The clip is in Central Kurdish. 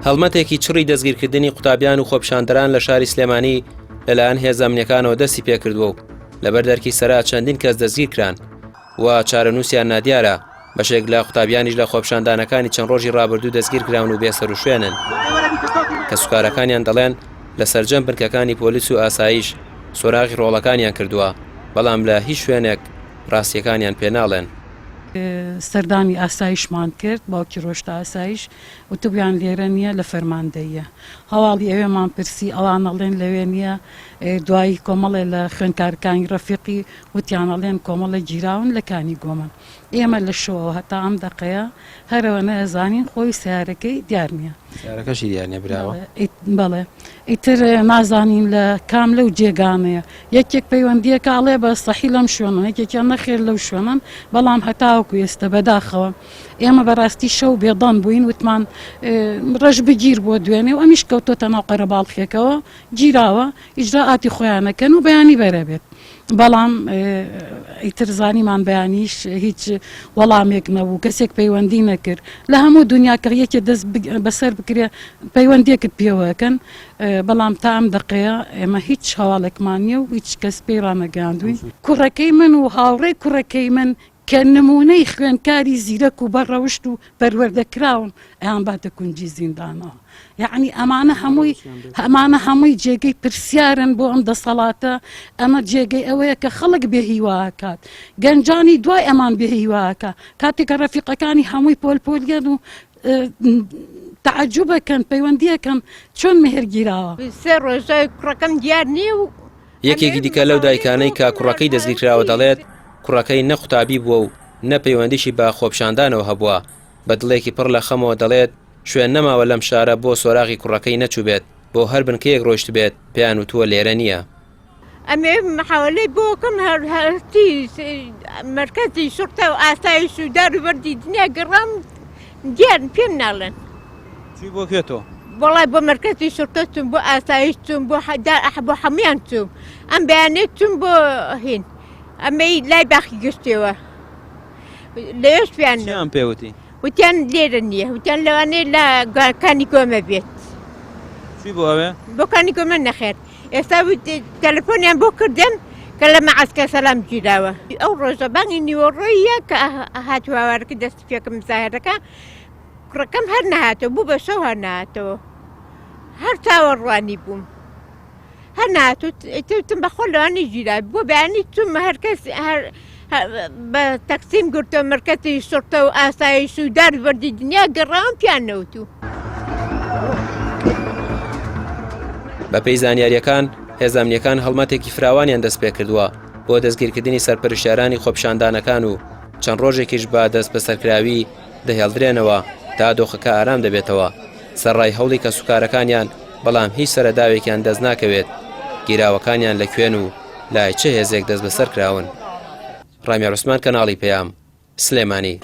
هەڵمەتێکی چڕی دەستگیرکردنی قوتابیان و خۆپیشاندەران لە شاری سلێمانی لەلایەن هێزە ئەمنیەکانەوە دەستی پێکردووە و لەبەر دەرکی سەرا چەندین کەس دەستگیر کران و چارەنووسیان نادیارە. بەشێک لە قوتابیانیش لە خۆپیشاندانەکانی چەند ڕۆژی ڕابردوو دەستگیر کراون و بێسەر و شوێنن کە سوکارەکانیان دەڵێن لە سەرجەم بنکەکانی پۆلیس و ئاسایش سۆراغی ڕۆڵەکانیان کردووە، بەڵام لە هیچ شوێنێک ڕاستیەکانیان پێناڵێن. سەردانی ئاسایشمان کرد باوکی ڕۆشتە ئاسایش وتبیان لێرە نییە لە فەرماندەیە. هەواڵی ئەوێمان پرسی ئەوانەڵێن لەوێ نییە، دوایی کۆمەڵێ لە خوێندکارەکانی ڕەفیقی وتیانەڵێن کۆمەڵە گیراون لە کانی گۆمن. ئێمە لە شۆوە هەتا ئەم دەقەیە هەرەوەنە ئەزانین خۆی سیارەکەی دیار نییە. سیارەکەشی دیار نییە براوە. بەڵێ ئیتر نازانین لە کام لەو جێگانەیە یەکێک پەیوەندیەکە ئاڵێ بە سەحی لەم شوێنە یەکێکیان نەخێر لەو شوێنن، بەڵام هەتاوەکو ئێستا بەداخەوە ئێمە بەڕاستی شەو بێدەن بووین وتمان ڕەش بگیر بۆ دوێنێ و ئەمیش کەوتۆتە ناو قەرەباڵخێکەوە گیراوە ئیجراعاتی خۆیانەکەن و بەیانی بەرەبێت. بەڵام ئیتر زانیمان بەیانیش هیچ وەڵامێک نەبوو، کەسێک پەیوەندی نەکرد. لە هەموو دنیاکە یەکێ دەست بەسەر بکرێ پەیوەندیەکت پێوەکەن، بەڵام تا ئەم دقەیە ئێمە هیچ هەواڵێکمان نییە و هیچ کەس پێی ڕانەگەاندووی. کوڕەکەی من و هاوڕێی کوڕەکەی من کە نمونەی خوێندکاری زیرەک و بەڕەوشت و پەروەردەکراون ئەیان باتە کونجی زیندانەوە. یعنی ئەمانە هەمووی جێگەی پرسیارن بۆ ئەم دەسەڵاتە، ئەمە جێگەی ئەوەیە کە خەڵک بێهیواکات، گەنجانی دوای ئەمان بێهیواکە، کاتێکە ڕەفیقەکانی هەمووی پۆلپۆلیان و تعجوبەکەن پەیوەندیەکەن چۆن مهێرگیراوە. سێ ڕۆژای کوڕەکەم دیار نییە و یەکێکی دیکە لەو دایکانەی کە کوڕەکەی دەستگیرکراوە دەڵێت کوڕەکەی نەقوتابی بووە و نە پەیوەندیشی بە خۆپیشاندانەوە هەبووە. بە دڵێکی پڕ لە خەمەوە دەڵێت شوێن نەماوە لەم شارە بۆ سۆراغی کوڕەکەی نەچوو بێت، بۆ هەر بنکەیەک ڕۆیشت بێت پێیان وتووە لێرە نییە. ئەمێ محاولەی بۆکەم هەرتی مرکزی شورتە و ئاسایش و داروبەردی دنیا گەڕام دیار پێم ناڵێن. چی بۆ کێتەوە؟ وڵای بۆ مرکزی شورتە چوم، بۆ ئاسایش چوم، بۆ هەمویان چوم، ئەم بەیانێت چوم بۆ هین ئەمەی لای باخی گشتەوە لەوێش پیان پێوتی وتیان لێرە نییە، وتیان لەوانەیە لە کانی گۆمە بێت. چی بۆ ئەوێ؟ بۆ کانی گۆمە نەخێت. ئێستا تەلەفۆنیان بۆ کردن کە لە مەعسکە سەلام گیراوە. ئەو ڕۆژە بانگی نیوەڕۆیە کە هاتوواوارەکە دەستی پێکەم زاهرەکە کوڕەکەم هەر نەهاتەوە بوو بە شەو هەر نهاتەوە، هەر چاوەڕوانی بووم هەر نهاتوتم بەخۆ لەوانی گیرا بۆ بەیانی چوومە هەر کەس بە تەقسیم گرتەوە مرکزی شورتە و ئاسایش و داروبەردی دنیا گەڕاوم پیان نەوتوو. بە پێی زانیاریەکان هێزە ئەمنیەکان هەڵمەتێکی فراوانیان دەست پێ کردووە بۆ دەستگیرکردنی سەرپەرشتیارانی خۆپیشاندانەکان و چەند ڕۆژێکیش بە دەست بەسەرکراوی دەهێڵدرێنەوە تا دۆخەکە ئارام دەبێتەوە سەرڕای هەوڵی کە سوکارەکانیان، بەڵام هیچ سەرەداوێکیان دەست ناکەوێت گیراوەکانیان لەکوێن و لای چه هێزێک دەست بەسەر کراون. ڕامیار عوسمان، کەناڵی پەیام، سلێمانی.